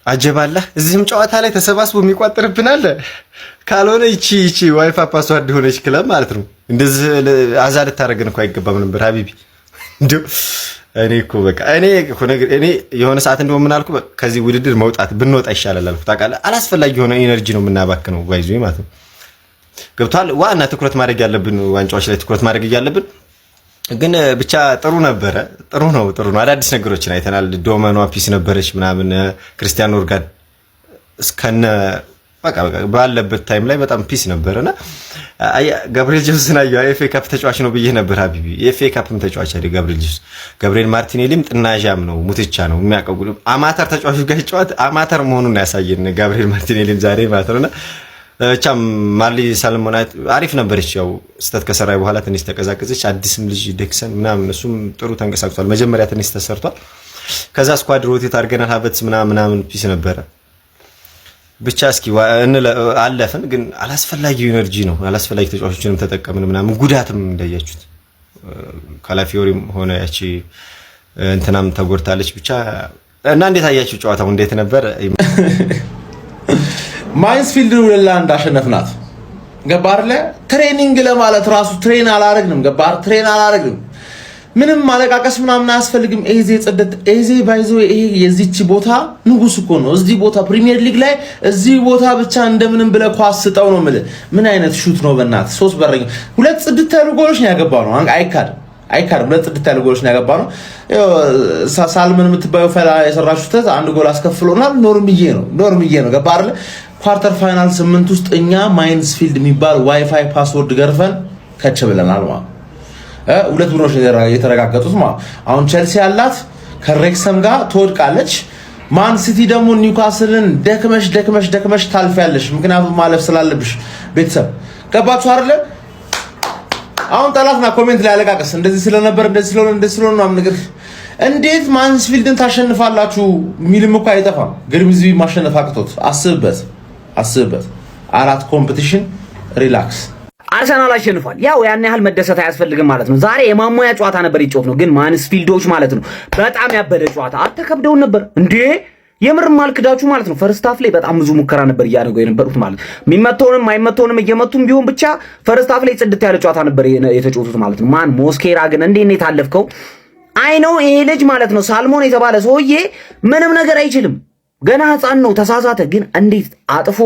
አጀባላህ እዚህም ጨዋታ ላይ ተሰባስቦ የሚቋጥርብን አለ። ካልሆነ ይቺ ዋይፋይ ፓስዋርድ ሆነች ክለብ ማለት ነው። እንደዚህ አዛ ልታረገን እኮ አይገባም ነበር ሀቢቢ። እንደው እኔ እኮ በቃ እኔ የሆነ ሰዓት እንደውም ምን አልኩ፣ ከዚህ ውድድር መውጣት ብንወጣ ይሻላል አልኩ። ታውቃለህ አላስፈላጊ የሆነ ኢነርጂ ነው የምናባክነው ባይዙ ማለት ነው። ገብቷል። ዋና ትኩረት ማድረግ ያለብን ዋንጫዎች ላይ ትኩረት ማድረግ ያለብን ግን ብቻ ጥሩ ነበረ። ጥሩ ነው። አዳዲስ ነገሮችን አይተናል። ዶመኗ ፒስ ነበረች ምናምን ክርስቲያኖ ኦርጋን እስከነ በቃ ባለበት ታይም ላይ በጣም ፒስ ነበርና ጋብሪኤል ጄሱስን አየሁ። ኤፍኤ ካፕ ተጫዋች ነው ብዬ ነበር ሀቢቢ። ኤፍኤ ካፕም ተጫዋች አይደል ጋብሪኤል ጄሱስ። ጋብሪኤል ማርቲኔሊም ጥናዣም ነው፣ ሙትቻ ነው የሚያቀጉ አማተር ተጫዋቾች ጋር ጨዋታ አማተር መሆኑን ያሳየን ጋብሪኤል ማርቲኔሊም ዛሬ ማለት ነውና ብቻ ማርሊ ሳልሞናት አሪፍ ነበረች። ያው ስተት ከሰራይ በኋላ ትንሽ ተቀዛቀዘች። አዲስም ልጅ ዴክሰን ምናምን እሱም ጥሩ ተንቀሳቅሷል። መጀመሪያ ትንሽ ተሰርቷል። ከዛ ስኳድ ሮቴት አድርገናል። ሀበትስ ምናምን ፒስ ነበረ። ብቻ እስኪ አለፈን። ግን አላስፈላጊ ኢነርጂ ነው። አላስፈላጊ ተጫዋቾችንም ተጠቀምን ምናምን ጉዳትም እንዳያችሁት ካላፊዮሪም ሆነ ያቺ እንትናም ተጎድታለች። ብቻ እና እንዴት አያችሁ ጨዋታው እንዴት ነበር? ማይንስፊልድ ለላንድ አሸነፍናት። ገባር ትሬኒንግ ለማለት ራሱ ትሬን አላረግንም። ገባር ትሬን አላረግንም። ምንም ማለቃቀስ ምናምን አያስፈልግም። ኤዜ ጽደት ኤዜ ባይዞ ይሄ የዚች ቦታ ንጉስ እኮ ነው። እዚህ ቦታ ፕሪሚየር ሊግ ላይ እዚህ ቦታ ብቻ እንደምንም ብለ ኳስ ስጠው ነው ማለት። ምን አይነት ሹት ነው በእናት! ሶስት በረኛ ሁለት ጽድት ያሉ ጎሎች ነው ያገባው ነው። አይካድም ሁለት ጽድት ያሉ ጎሎች ነው ያገባው ነው። ሳልመን የምትባየው ፈላ የሰራችሁት አንድ ጎል አስከፍሎናል። ኖርምዬ ነው። ገባር ኳርተር ፋይናል 8 ውስጥ እኛ ማይንስፊልድ የሚባል ዋይፋይ ፓስወርድ ገርፈን ከች ብለናል ማለት ሁለት ቡድኖች የተረጋገጡት ማለት አሁን ቼልሲ ያላት ከሬክሰም ጋር ትወድቃለች። ማን ሲቲ ደግሞ ኒውካስልን ደክመሽ ታልፊያለሽ፣ ምክንያቱም ማለፍ ስላለብሽ። ቤተሰብ ገባችሁ አይደለ? አሁን ጠላትና ኮሜንት ላይ አለቃቀስ እንደዚህ ስለነበር እንደዚህ ስለሆነ ምናምን ነገር እንዴት ማይንስፊልድን ታሸንፋላችሁ ሚልም እኮ አይጠፋም። ግርምዚ ማሸነፍ አቅቶት አስብበት። አራት ኮምፒቲሽን ሪላክስ አርሰናል አሸንፏል። ያው ያን ያህል መደሰት አያስፈልግም ማለት ነው። ዛሬ የማሞያ ጨዋታ ነበር ይጮት ነው። ግን ማይንስፊልዶች ማለት ነው በጣም ያበደ ጨዋታ አተከብደውን ነበር እንዴ! የምር ማልክዳችሁ ማለት ነው። ፈርስት ሃፍ ላይ በጣም ብዙ ሙከራ ነበር እያደረጉ የነበሩት ማለት ነው። የሚመተውንም አይመተውንም እየመቱም ቢሆን ብቻ ፈርስት ሃፍ ላይ ጽድት ያለ ጨዋታ ነበር የተጫወቱት ማለት ነው። ማን ሞስኬራ ግን እንዴት ነው የታለፍከው? አይ ነው ይሄ ልጅ ማለት ነው ሳልሞን የተባለ ሰውዬ ምንም ነገር አይችልም። ገና ህፃን ነው። ተሳሳተ። ግን እንዴት አጥፎ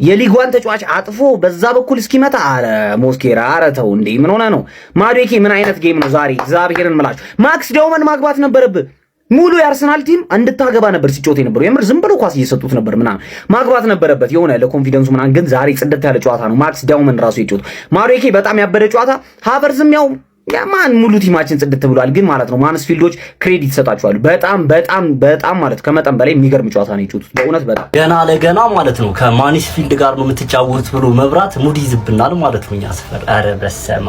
የሊጓን ተጫዋች አጥፎ በዛ በኩል እስኪመታ አረ ሞስኬራ አረ ተው እንዴ! ምን ሆነ ነው? ማዱኬ ምን አይነት ጌም ነው ዛሬ? እግዚአብሔርን ምላችሁ ማክስ ዳውመን ማግባት ነበረብህ። ሙሉ የአርሰናል ቲም እንድታገባ ነበር ሲጮት የነበረው። የምር ዝም ብሎ ኳስ እየሰጡት ነበር ምናምን ማግባት ነበረበት የሆነ ለኮንፊደንሱ ምናምን። ግን ዛሬ ጽድት ያለ ጨዋታ ነው። ማክስ ዳውመን ራሱ የጮት ማዱኬ በጣም ያበደ ጨዋታ። ሃቨርዝም ያው ያማን ሙሉ ቲማችን ጽድት ብሏል። ግን ማለት ነው ማይንስፊልዶች ክሬዲት ይሰጣቸዋል። በጣም ማለት ከመጠን በላይ የሚገርም ጨዋታ ነው የጨዋቱት በእውነት በጣም ገና ለገና ማለት ነው። ከማይንስፊልድ ጋር ነው የምትጫወቱት ብሎ መብራት ሙድ ይዝብናል ማለት ነው። ያስፈር አረ በሰማ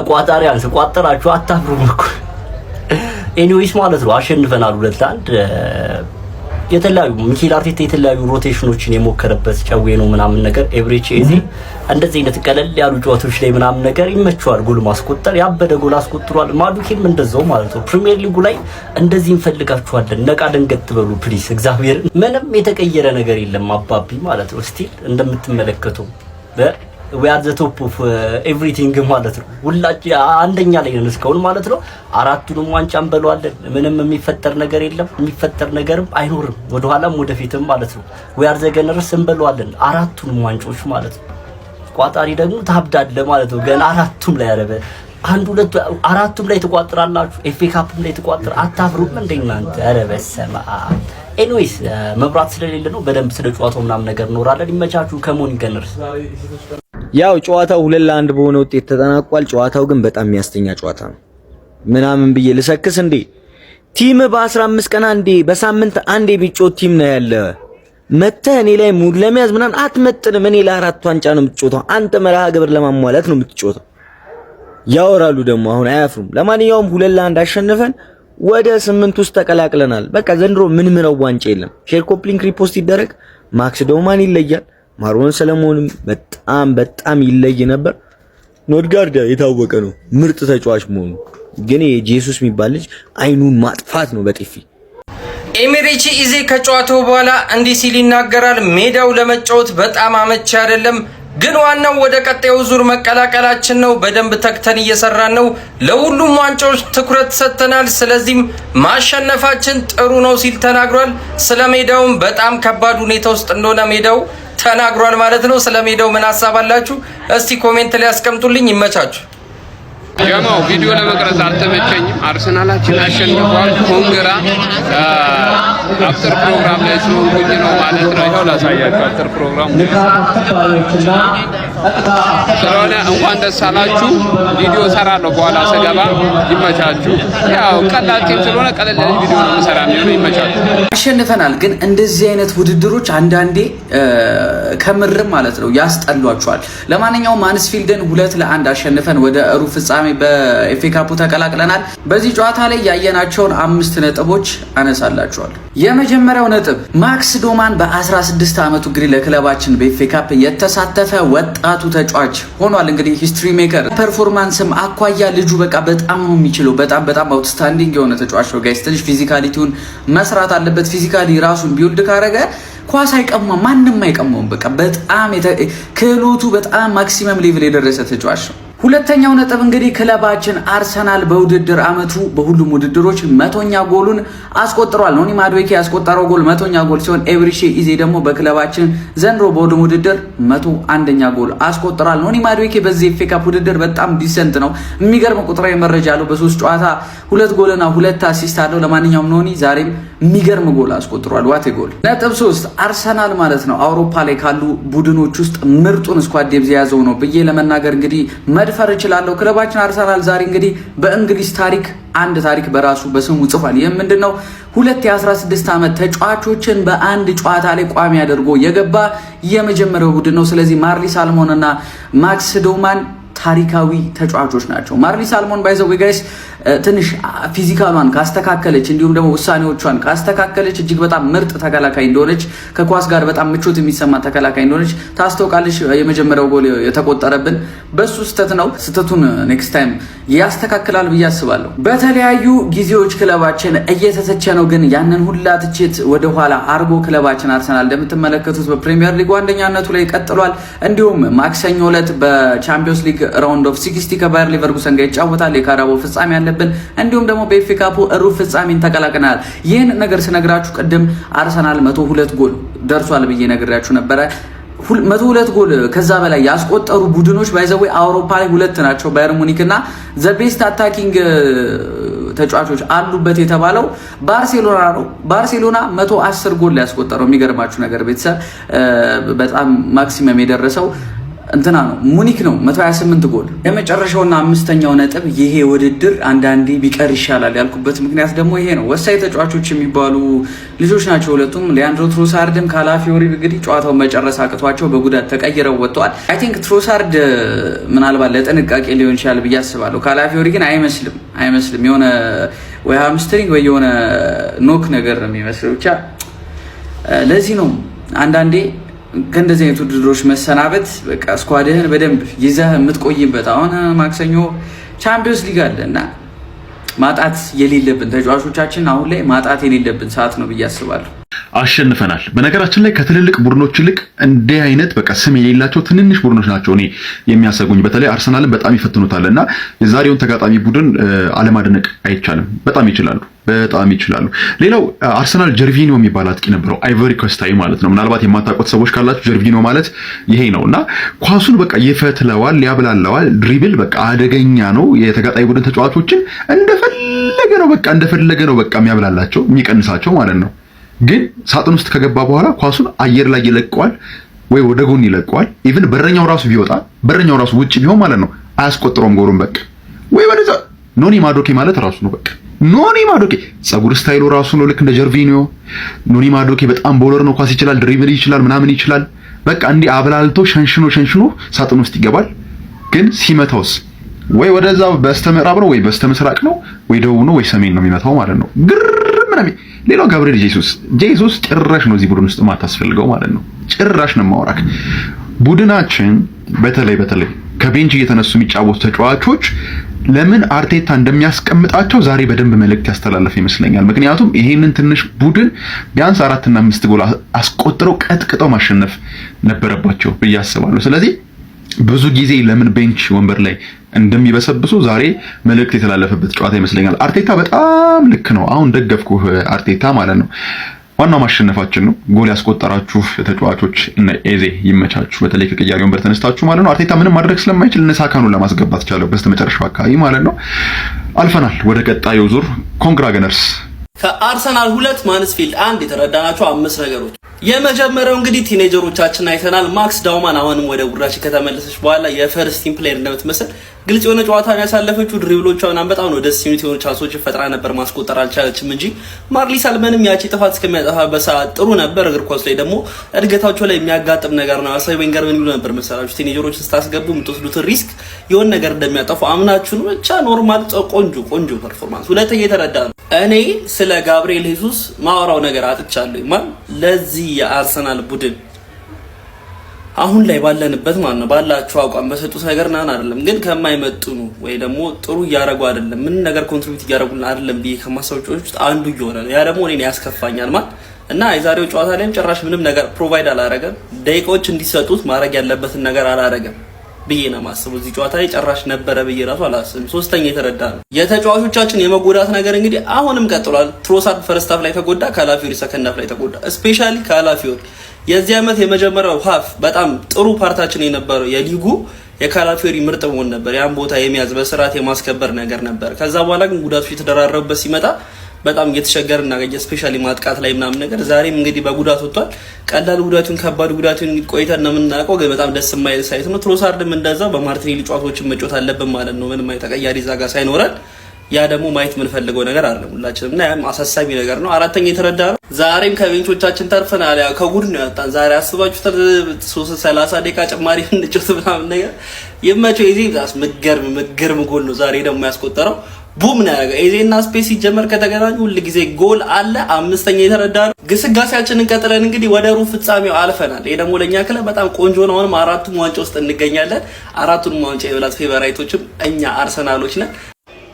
ቋጣሪያንስ ቋጠራችሁ አታፍሩም እኮ። ኤኒዌይስ ማለት ነው አሸንፈናል 2-1። የተለያዩ ሚኬል አርቴታ የተለያዩ ሮቴሽኖችን የሞከረበት ጨዌ ነው ምናምን ነገር። ኤብሬቺ ኤዜ እንደዚህ አይነት ቀለል ያሉ ጨዋታዎች ላይ ምናምን ነገር ይመቸዋል። ጎል ማስቆጠር ያበደ ጎል አስቆጥሯል። ማዱኬም እንደዛው ማለት ነው። ፕሪሚየር ሊጉ ላይ እንደዚህ እንፈልጋችኋለን። ነቃ ደንገጥ በሉ ፕሊስ። እግዚአብሔር ምንም የተቀየረ ነገር የለም አባቢ ማለት ነው። ስቲል እንደምትመለከቱ we are the top of everything ማለት ነው። ሁላችን አንደኛ ላይ ነን እስካሁን ማለት ነው። አራቱንም ዋንጫ እንበለዋለን። ምንም የሚፈጠር ነገር የለም። የሚፈጠር ነገርም አይኖርም ወደ ኋላም ወደፊትም ማለት ነው። we are the gunners እንበለዋለን አራቱንም ዋንጫዎች ማለት ነው። ቋጣሪ ደግሞ ታብዳለ ማለት ነው። ገና አራቱም ላይ ያረበ አንድ ሁለት አራቱም ላይ ተቋጥራላችሁ። ኤፍኤ ካፕም ላይ ተቋጥራ አታፍሩም እንደ እናንተ? ኧረ በስመ አብ። ኤኒዌይስ መብራት ስለሌለ ነው። በደንብ ስለ ጨዋታው ምናምን ነገር እንወራለን። ይመቻችሁ። ከሞኒ ገነርስ ያው ጨዋታው 2-1 በሆነ ውጤት ተጠናቋል። ጨዋታው ግን በጣም የሚያስተኛ ጨዋታ ነው። ምናምን ብዬ ልሰክስ እንዴ? ቲም በ15 ቀን አንዴ በሳምንት አንዴ ቢጮት ቲም ነው ያለ። መተህ እኔ ላይ ሙድ ለመያዝ ምናምን አትመጥንም። እኔ ለአራት ዋንጫ ነው የምትጮተው። አንተ መርሃ ግብር ለማሟላት ነው የምትጮተው። ያወራሉ ደግሞ አሁን አያፍሩም። ለማንኛውም 2-1 አሸንፈን ወደ 8 ውስጥ ተቀላቅለናል። በቃ ዘንድሮ ምን ምረው ዋንጫ የለም። ሼር ኮፕሊንግ ሪፖስት ይደረግ። ማክስ ዶማን ይለያል። ማርወን ሰለሞንም በጣም ይለይ ነበር። ኖድጋርድ የታወቀ ነው ምርጥ ተጫዋች መሆኑ። ግን የጄሱስ የሚባል ልጅ አይኑን ማጥፋት ነው በጥፊ። ኤሚሬቺ ኢዜ ከጨዋታው በኋላ እንዲህ ሲል ይናገራል። ሜዳው ለመጫወት በጣም አመቺ አይደለም፣ ግን ዋናው ወደ ቀጣዩ ዙር መቀላቀላችን ነው። በደንብ ተክተን እየሰራን ነው። ለሁሉም ዋንጫዎች ትኩረት ሰጥተናል። ስለዚህም ማሸነፋችን ጥሩ ነው ሲል ተናግሯል። ስለ ሜዳውም በጣም ከባድ ሁኔታ ውስጥ እንደሆነ ሜዳው ተናግሯል ማለት ነው። ስለ ሜዳው ምን ሐሳብ አላችሁ? እስቲ ኮሜንት ላይ አስቀምጡልኝ። ይመቻችሁ። ጀማው ቪዲዮ ለመቅረጽ አልተመቸኝም። አርሰናላችን አሸንፏል። ኮንግራ አፍተር ፕሮግራም ላይ ስለሆንኩኝ ነው ማለት ነው። ይኸው ላሳያችሁ አፍተር ፕሮግራም ስለሆነ እንኳን ደስ አላችሁ። ቪዲዮ እሰራለሁ በኋላ ስገባ። ይመቻችሁ። ያው ቀላል ቲም ስለሆነ ቀለል ያለ ቪዲዮ ነው የምሰራ ነው። ይመቻችሁ። አሸንፈናል። ግን እንደዚህ አይነት ውድድሮች አንዳንዴ ከምርም ማለት ነው ያስጠሏቸዋል። ለማንኛውም ማንስፊልድን 2-1 አሸንፈን ወደ ሩብ ፍጻሜ በኤፍኤ ካፑ ተቀላቅለናል። በዚህ ጨዋታ ላይ ያየናቸውን 5 ነጥቦች አነሳላችኋል። የመጀመሪያው ነጥብ ማክስ ዶማን በ16 ዓመቱ እንግዲህ ለክለባችን በኤፍኤ ካፕ የተሳተፈ ወጣቱ ተጫዋች ሆኗል። እንግዲህ ሂስትሪ ሜከር ፐርፎርማንስም አኳያ ልጁ በቃ በጣም ነው የሚችለው። በጣም አውትስታንዲንግ የሆነ ተጫዋች ነው ጋይስ። ትንሽ ፊዚካሊቲውን መስራት አለበት። ፊዚካሊ ራሱን ቢውልድ ካረገ ኳስ አይቀማም፣ ማንም አይቀማውም። በቃ በጣም ክህሎቱ በጣም ማክሲመም ሌቭል የደረሰ ተጫዋች ነው። ሁለተኛው ነጥብ እንግዲህ ክለባችን አርሰናል በውድድር አመቱ በሁሉም ውድድሮች 100ኛ ጎሉን አስቆጥሯል። ኖኒ ማዱዌኬ ያስቆጠረው ጎል 100ኛ ጎል ሲሆን ኤብሪሺ ኢዜ ደግሞ በክለባችን ዘንድሮ በሁሉም ውድድር 101ኛ ጎል አስቆጥሯል። ኖኒ ማዱዌኬ በዚህ ኤፍኤ ካፕ ውድድር በጣም ዲሰንት ነው። የሚገርም ቁጥራዊ መረጃ አለው። በ3 ጨዋታ 2 ጎልና 2 አሲስት አለው። ለማንኛውም ኖኒ ዛሬም የሚገርም ጎል አስቆጥሯል። ዋቴ ጎል። ነጥብ 3 አርሰናል ማለት ነው አውሮፓ ላይ ካሉ ቡድኖች ውስጥ ምርጡን ስኳድ ዴፕዝ የያዘው ነው ብዬ ለመናገር እንግዲህ መድፈር እችላለሁ። ክለባችን አርሰናል ዛሬ እንግዲህ በእንግሊዝ ታሪክ አንድ ታሪክ በራሱ በስሙ ጽፏል። ይህም ምንድነው? 2 የ16 ዓመት ተጫዋቾችን በአንድ ጨዋታ ላይ ቋሚ አድርጎ የገባ የመጀመሪያው ቡድን ነው። ስለዚህ ማርሊ ሳልሞን እና ማክስ ዶማን ታሪካዊ ተጫዋቾች ናቸው። ማርሊ ሳልሞን ባይዘው ጋይስ ትንሽ ፊዚካሏን ካስተካከለች እንዲሁም ደግሞ ውሳኔዎቿን ካስተካከለች እጅግ በጣም ምርጥ ተከላካይ እንደሆነች ከኳስ ጋር በጣም ምቾት የሚሰማ ተከላካይ እንደሆነች ታስተውቃለች። የመጀመሪያው ጎል የተቆጠረብን በሱ ስህተት ነው። ስህተቱን ኔክስት ታይም ያስተካክላል ብዬ አስባለሁ። በተለያዩ ጊዜዎች ክለባችን እየተተቸ ነው፣ ግን ያንን ሁላ ትችት ወደ ኋላ አርጎ ክለባችን አርሰናል እንደምትመለከቱት በፕሪሚየር ሊግ አንደኛነቱ ላይ ቀጥሏል። እንዲሁም ማክሰኞ ዕለት በቻምፒዮንስ ሊግ ራውንድ ኦፍ 60 ከባየር ሊቨርኩሰን ጋር ይጫወታል። የካራባኦ ፍጻሜ ያለ እንዲሁም ደግሞ በኤፍኤ ካፑ ሩብ ፍጻሜን ተቀላቅለናል። ይህን ነገር ስነግራችሁ ቅድም አርሰናል 102 ጎል ደርሷል ብዬ ነግራችሁ ነበረ። 102 ጎል ከዛ በላይ ያስቆጠሩ ቡድኖች ባይዘው አውሮፓ ላይ 2 ናቸው፣ ባየር ሙኒክ እና ዘ ቤስት አታኪንግ ተጫዋቾች አሉበት የተባለው ባርሴሎና ነው። ባርሴሎና 110 ጎል ያስቆጠረው የሚገርማችሁ ነገር ቤተሰብ በጣም ማክሲመም የደረሰው እንትና ነው ሙኒክ ነው 128 ጎል። የመጨረሻውና 5ኛው ነጥብ ይሄ ውድድር አንዳንዴ ቢቀር ይሻላል ያልኩበት ምክንያት ደግሞ ይሄ ነው። ወሳኝ ተጫዋቾች የሚባሉ ልጆች ናቸው ሁለቱም። ሊያንድሮ ትሮሳርድም ካላፊዮሪ እንግዲህ ጨዋታውን መጨረስ አቅቷቸው በጉዳት ተቀይረው ወጥተዋል። አይ ቲንክ ትሮሳርድ ምናልባት ለጥንቃቄ ሊሆን ይችላል ብዬ አስባለሁ። ካላፊዮሪ ግን አይመስልም የሆነ ወይ ሃምስትሪንግ ወይ የሆነ ኖክ ነገር ነው የሚመስለው። ብቻ ለዚህ ነው አንዳንዴ ከእንደዚህ አይነት ውድድሮች መሰናበት በቃ ስኳድህን በደንብ ይዘህ የምትቆይበት። አሁን ማክሰኞ ቻምፒዮንስ ሊግ አለ እና ማጣት የሌለብን ተጫዋቾቻችን አሁን ላይ ማጣት የሌለብን ሰዓት ነው ብዬ አስባለሁ። አሸንፈናል። በነገራችን ላይ ከትልልቅ ቡድኖች ይልቅ እንዲህ አይነት በቃ ስም የሌላቸው ትንንሽ ቡድኖች ናቸው እኔ የሚያሰጉኝ። በተለይ አርሰናልን በጣም ይፈትኑታልና የዛሬውን ተጋጣሚ ቡድን አለማድነቅ አይቻልም። በጣም ይችላሉ። ሌላው አርሰናል ጀርቪኒዮ የሚባል አጥቂ ነበረው፣ አይቮሪ ኮስታዊ ማለት ነው። ምናልባት የማታውቁት ሰዎች ካላችሁ ጀርቪኒዮ ማለት ይሄ ነውና ኳሱን በቃ ይፈትለዋል፣ ያብላላዋል፣ ድሪብል በቃ አደገኛ ነው። የተጋጣሚ ቡድን ተጫዋቾችን እንደፈለገ ነው በቃ የሚያብላላቸው የሚቀንሳቸው ማለት ነው። ግን ሳጥን ውስጥ ከገባ በኋላ ኳሱን አየር ላይ ይለቀዋል ወይ ወደ ጎን ይለቀዋል። ኢቭን በረኛው ራሱ ውጪ ቢሆን ማለት ነው አያስቆጥረውም ጎሩን በቃ ወይ ወደዛ። ኖኒ ማዶኬ ማለት ራሱ ነው በቃ ኖኒ ማዶኬ። ጸጉር ስታይሉ ራሱ ነው ልክ እንደ ጀርቪኒዮ። ኖኒ ማዶኬ በጣም ቦለር ነው፣ ኳስ ይችላል፣ ድሪብል ይችላል፣ ምናምን ይችላል። በቃ እንዲህ አብላልቶ ሸንሽኖ ሳጥን ውስጥ ይገባል። ግን ሲመታውስ ወይ ወደዛ በስተምዕራብ ነው ወይ በስተምስራቅ ነው ወይ ደቡብ ነው ወይ ሰሜን ነው የሚመታው ማለት ነው። ሌላው ጋብሪኤል ጄሱስ ጭራሽ ነው እዚህ ቡድን ውስጥ ማታስፈልገው ማለት ነው። ጭራሽ ነው ማውራክ። ቡድናችን በተለይ ከቤንች እየተነሱ የሚጫወቱ ተጫዋቾች ለምን አርቴታ እንደሚያስቀምጣቸው ዛሬ በደንብ መልእክት ያስተላለፈ ይመስለኛል። ምክንያቱም ይሄንን ትንሽ ቡድን ቢያንስ 4 እና 5 ጎል አስቆጥረው ቀጥቅጠው ማሸነፍ ነበረባቸው ብዬ አስባለሁ። ስለዚህ ብዙ ጊዜ ለምን ቤንች ወንበር ላይ እንደሚበሰብሱ ዛሬ መልእክት የተላለፈበት ጨዋታ ይመስለኛል። አርቴታ በጣም ልክ ነው። አሁን ደገፍኩህ አርቴታ ማለት ነው። ዋናው ማሸነፋችን ነው። ጎል ያስቆጠራችሁ ተጫዋቾች እነ ኤዜ ይመቻችሁ። በተለይ ከቅያሬ ወንበር ተነስታችሁ ማለት ነው። አርቴታ ምንም ማድረግ ስለማይችል እነ ሳካኑን ለማስገባት ቻለው በስተመጨረሻው አካባቢ ማለት ነው። አልፈናል ወደ ቀጣዩ ዙር። ኮንግራ ገነርስ። ከአርሰናል 2 ማንስፊልድ 1 የተረዳናቸው 5 ነገሮች። የመጀመሪያው እንግዲህ ቲኔጀሮቻችን አይተናል። ማክስ ዳውማን አሁንም ወደ ቡድናችን ከተመለሰች በኋላ የፈርስት ቲም ፕሌየር እንደምትመስል ግልጽ የሆነ ጨዋታን ያሳለፈችው። ድሪብሎቿን በጣም ነው ደስ የሚሉት የሆኑ ቻንሶችን ፈጥራ ነበር፣ ማስቆጠር አልቻለችም እንጂ ማርሊ ሳልመንም ያቺ ጥፋት እስከሚያጠፋበት ሰዓት ጥሩ ነበር። እግር ኳስ ላይ ደግሞ እድገታቸው ላይ የሚያጋጥም ነገር ነው። አርሰን ቬንገር ምን ይሉ ነበር መሰላችሁ? ቲኔጀሮችን ስታስገቡ የምትወስዱትን ሪስክ የሆነ ነገር እንደሚያጠፉ አምናችሁ ነው። ብቻ ኖርማል ቆንጆ ፐርፎርማንስ። ሁለተኛ የተረዳ ነው። እኔ ስለ ጋብሪኤል ሄሱስ ማወራው ነገር አጥቻለሁ። ማን ለዚህ የአርሰናል ቡድን አሁን ላይ ባለንበት ማለት ነው ባላችሁ አቋም በሰጡት ነገር ናን አይደለም ግን ከማይመጥኑ ወይ ደግሞ ጥሩ እያረጉ አይደለም ምን ነገር ኮንትሪቢዩት እያረጉልን አይደለም ብዬ ከማሳውጮች ውስጥ አንዱ እየሆነ ነው። ያ ደግሞ እኔን ያስከፋኛል ማለት እና የዛሬው ጨዋታ ላይም ጭራሽ ምንም ነገር ፕሮቫይድ አላረገም። ደቂቃዎች እንዲሰጡት ማድረግ ያለበትን ነገር አላረገም ብዬ ነው የማስበው። እዚህ ጨዋታ ላይ ጭራሽ ነበረ ብዬ ራሱ አላስብም። ሶስተኛ የተረዳ ነው የተጫዋቾቻችን የመጎዳት ነገር እንግዲህ አሁንም ቀጥሏል። ትሮሳርድ ፈርስት ሃፍ ላይ ተጎዳ፣ ካላፊዮሪ ሰከንድ ሃፍ ላይ ተጎዳ። ስፔሻሊ ካላፊዮሪ የዚህ ዓመት የመጀመሪያው ሃፍ በጣም ጥሩ ፓርታችን የነበረው የሊጉ የካላፊዮሪ ምርጥ መሆን ነበር። ያን ቦታ የሚያዝ በስርዓት የማስከበር ነገር ነበር። ከዛ በኋላ ግን ጉዳቶች የተደራረቡበት ሲመጣ በጣም እየተቸገረ እናገኘ ስፔሻሊ ማጥቃት ላይ ምናምን ነገር። ዛሬም እንግዲህ በጉዳት ወጥቷል። ቀላል ጉዳቱን ከባድ ጉዳቱን ቆይተን ነው የምናውቀው፣ ግን በጣም ደስ የማይል ሳይት ነው። ትሮሳርድም እንደዛው በማርቲኔሊ ጨዋታዎችን መጫወት አለብን ማለት ነው ምንም ተቀያሪ ዛጋ ሳይኖረን። ያ ደግሞ ማየት የምንፈልገው ነገር አይደለም ሁላችንም እና ያም አሳሳቢ ነገር ነው። አራተኛ የተረዳ ነው ዛሬም ከቤንቾቻችን ተርፈናል። ያው ከጉድ ነው ያጣን ዛሬ አስባችሁ 30 ደቂቃ ጭማሪ እንጫወት ምናምን ነገር የመቸው ኤዜ ዛስ መገርም ጎል ነው ዛሬ ደግሞ ያስቆጠረው። ቡም ነው ያደረገው ኤዜና ስፔስ ሲጀመር ከተገናኙ ሁሉ ጊዜ ጎል አለ። አምስተኛ የተረዳ ነው ግስጋሴያችንን ቀጥለን እንግዲህ ወደ ሩብ ፍጻሜው አልፈናል። ይሄ ደግሞ ለኛ ክለብ በጣም ቆንጆ ነው። አሁንም 4ቱም ዋንጫ ውስጥ እንገኛለን። 4ቱም ዋንጫ የበላት ፌቨራይቶችም እኛ አርሰናሎች ነን።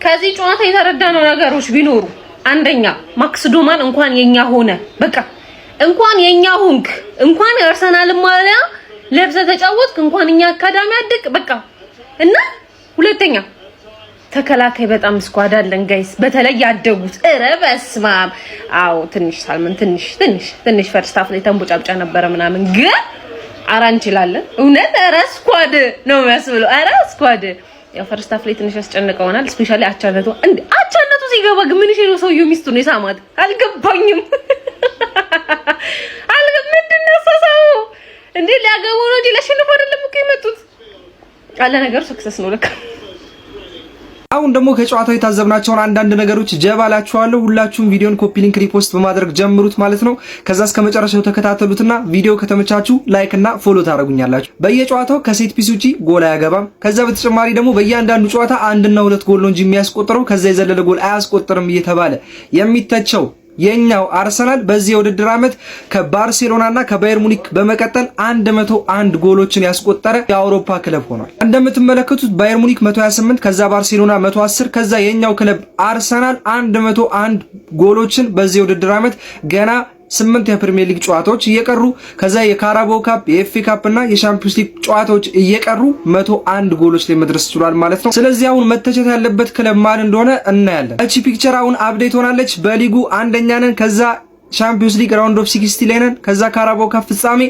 ከዚህ ጨዋታ የተረዳነው ነገሮች ቢኖሩ አንደኛ ማክስ ዶማን እንኳን የኛ ሆነ፣ በቃ እንኳን የኛ ሆንክ፣ እንኳን አርሰናል ማሊያ ለብሰህ ተጫወትክ፣ እንኳን እኛ አካዳሚ አድቅ በቃ እና ሁለተኛ ተከላካይ በጣም ስኳድ አለን ጋይስ፣ በተለይ ያደጉት እረ በስመ አብ። አዎ ትንሽ ሳልመን ትንሽ ፈርስት ሃፍ ላይ ተንቦጫብጫ ነበረ ምናምን፣ ግን አራ እንችላለን እውነት። እረ ስኳድ ነው የሚያስብለው። እረ ስኳድ ያው ፈርስት ሃፍ ላይ ትንሽ ያስጨንቀውናል። ስፔሻሊ አቻነቱ ሲገባ ግን ምን ይሽሉ ሰውየው ሚስቱ ነው የሳማት አልገባኝም። ምንድን ነው ሰው እንዴ ሊያገቡ ነው እንጂ ለሽንፎ አይደለም እኮ የመጡት። አለ ነገር ሰክሰስ ነው ለካ። አሁን ደግሞ ከጨዋታው የታዘብናቸውን አንዳንድ ነገሮች ጀባላችኋለሁ። ሁላችሁም ቪዲዮን ኮፒ ሊንክ ሪፖስት በማድረግ ጀምሩት ማለት ነው። ከዛ እስከ መጨረሻው ተከታተሉትና ቪዲዮ ከተመቻችሁ ላይክ እና ፎሎ ታደርጉኛላችሁ። በየጨዋታው ከሴት ፒስ ውጪ ጎል አያገባም። ከዛ በተጨማሪ ደግሞ በእያንዳንዱ ጨዋታ 1 እና 2 ጎል ነው እንጂ የሚያስቆጥረው ከዛ የዘለለ ጎል አያስቆጥርም እየተባለ የሚተቸው የኛው አርሰናል በዚህ የውድድር ዓመት ከባርሴሎናና ከባየር ሙኒክ በመቀጠል 101 ጎሎችን ያስቆጠረ የአውሮፓ ክለብ ሆኗል። እንደምትመለከቱት ባየር ሙኒክ 128 ከዛ ባርሴሎና 110 ከዛ የኛው ክለብ አርሰናል 101 ጎሎችን በዚህ የውድድር ዓመት ገና 8 የፕሪሚየር ሊግ ጨዋታዎች እየቀሩ ከዛ የካራባኦ ካፕ የኤፍኤ ካፕ እና የሻምፒዮንስ ሊግ ጨዋታዎች እየቀሩ 101 ጎሎች ላይ መድረስ ችሏል ማለት ነው። ስለዚህ አሁን መተቸት ያለበት ክለብ ማን እንደሆነ እናያለን። እቺ ፒክቸር አሁን አፕዴት ሆናለች። በሊጉ አንደኛ ነን፣ ከዛ ሻምፒዮንስ ሊግ ራውንድ ኦፍ 60 ላይ ነን፣ ከዛ ካራባኦ ካፕ ፍጻሜ፣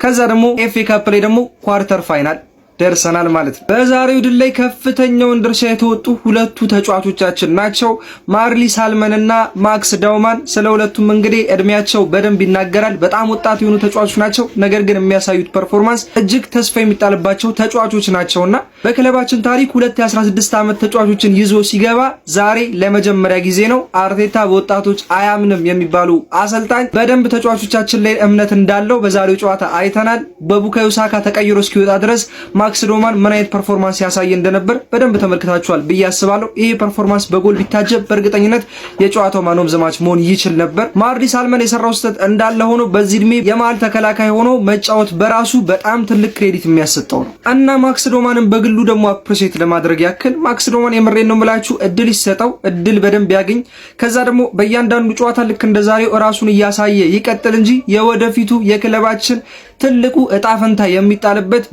ከዛ ደግሞ ኤፍኤ ካፕ ላይ ደግሞ ኳርተር ፋይናል ደርሰናል ማለት ነው። በዛሬው ድል ላይ ከፍተኛውን ድርሻ የተወጡ ሁለቱ ተጫዋቾቻችን ናቸው፣ ማርሊ ሳልመን እና ማክስ ዳውማን። ስለ ሁለቱም እንግዲህ እድሜያቸው በደንብ ይናገራል። በጣም ወጣት የሆኑ ተጫዋቾች ናቸው፣ ነገር ግን የሚያሳዩት ፐርፎርማንስ እጅግ ተስፋ የሚጣልባቸው ተጫዋቾች ናቸውና በክለባችን ታሪክ 2 የ16 ዓመት ተጫዋቾችን ይዞ ሲገባ ዛሬ ለመጀመሪያ ጊዜ ነው። አርቴታ በወጣቶች አያምንም የሚባሉ አሰልጣኝ በደንብ ተጫዋቾቻችን ላይ እምነት እንዳለው በዛሬው ጨዋታ አይተናል። በቡካዮ ሳካ ተቀይሮ እስኪወጣ ድረስ ማክስ ዶማን ምን አይነት ፐርፎርማንስ ያሳየ እንደነበር በደንብ ተመልክታችኋል ብዬ አስባለሁ። ይሄ ፐርፎርማንስ በጎል ቢታጀብ በእርግጠኝነት የጨዋታው ማን ኦፍ ዘ ማች መሆን ይችል ነበር። ማርዲ ሳልመን የሰራው ስህተት እንዳለ ሆኖ በዚህ እድሜ የመሃል ተከላካይ ሆኖ መጫወት በራሱ በጣም ትልቅ ክሬዲት የሚያሰጠው ነው እና ማክስ ዶማንን በግሉ ደግሞ አፕሪሼት ለማድረግ ያክል ማክስ ዶማን የምሬን ነው የምላችሁ እድል ይሰጠው፣ እድል በደንብ ያገኝ። ከዛ ደግሞ በእያንዳንዱ ጨዋታ ልክ እንደዛሬው ራሱን እያሳየ ይቀጥል እንጂ የወደፊቱ የክለባችን ትልቁ እጣ ፈንታ የሚጣልበት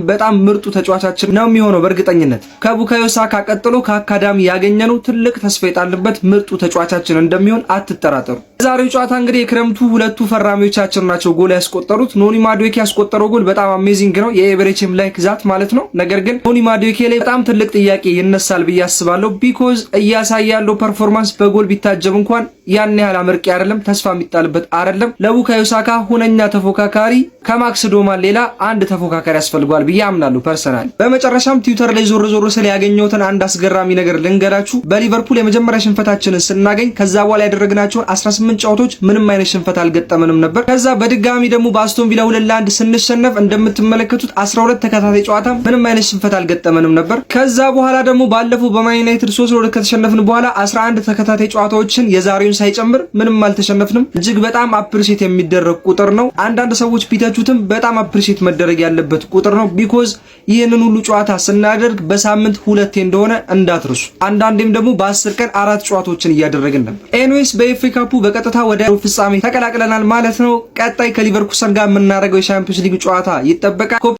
በጣም ምርጡ ተጫዋቻችን ነው የሚሆነው። በእርግጠኝነት ከቡካዮ ሳካ ቀጥሎ ከአካዳሚ ያገኘነው ትልቅ ተስፋ የጣልበት ምርጡ ተጫዋቻችን እንደሚሆን አትጠራጠሩ። ዛሬው ጨዋታ እንግዲህ የክረምቱ ሁለቱ ፈራሚዎቻችን ናቸው ጎል ያስቆጠሩት። ኖኒ ማዱዌኬ ያስቆጠረው ጎል በጣም አሜዚንግ ነው፣ የኤቨሬችም ላይክ ዛት ማለት ነው። ነገር ግን ኖኒ ማዱዌኬ ላይ በጣም ትልቅ ጥያቄ ይነሳል ብዬ አስባለሁ። ቢኮዝ እያሳየ ያለው ፐርፎርማንስ በጎል ቢታጀብ እንኳን ያን ያህል አመርቂ አይደለም፣ ተስፋ የሚጣልበት አይደለም። ለቡካዮ ሳካ ሁነኛ ተፎካካሪ ከማክስ ዶማን ሌላ አንድ ተፎካካሪ ያስፈልጓል ብዬ አምናለሁ ፐርሰናል። በመጨረሻም ትዊተር ላይ ዞር ስለ ያገኘሁትን አንድ አስገራሚ ነገር ልንገራችሁ። በሊቨርፑል የመጀመሪያ ሽንፈታችንን ስናገኝ ከዛ በኋላ ያደረግናቸውን 18 ጨዋታዎች ምንም አይነት ሽንፈት አልገጠመንም ነበር። ከዛ በድጋሚ ደግሞ በአስቶን ቪላ 2-1 ስንሸነፍ እንደምትመለከቱት 12 ተከታታይ ጨዋታ ምንም አይነት ሽንፈት አልገጠመንም ነበር። ከዛ በኋላ ደግሞ ባለፈው በማን ዩናይትድ 3-2 ከተሸነፍን በኋላ 11 ተከታታይ ጨዋታዎችን የዛሬውን ሳይጨምር ምንም አልተሸነፍንም። እጅግ በጣም አፕሪሼት የሚደረግ ቁጥር ነው። አንዳንድ ሰዎች ቢተቹትም በጣም አፕሪሼት መደረግ ያለበት ቁጥር ነው። ቢኮዝ ይህንን ሁሉ ጨዋታ ስናደርግ በሳምንት 2 እንደሆነ እንዳትርሱ። አንዳንዴም ደግሞ በ10 ቀን 4 ጨዋታዎችን እያደረግን ነበር። ኤኒዌይስ በኤፍኤ ካፑ በቀጥታ ወደ ፍጻሜ ተቀላቅለናል ማለት ነው። ቀጣይ ከሊቨርኩሰን ጋር የምናደርገው የሻምፒዮንስ ሊግ ጨዋታ ይጠበቃል።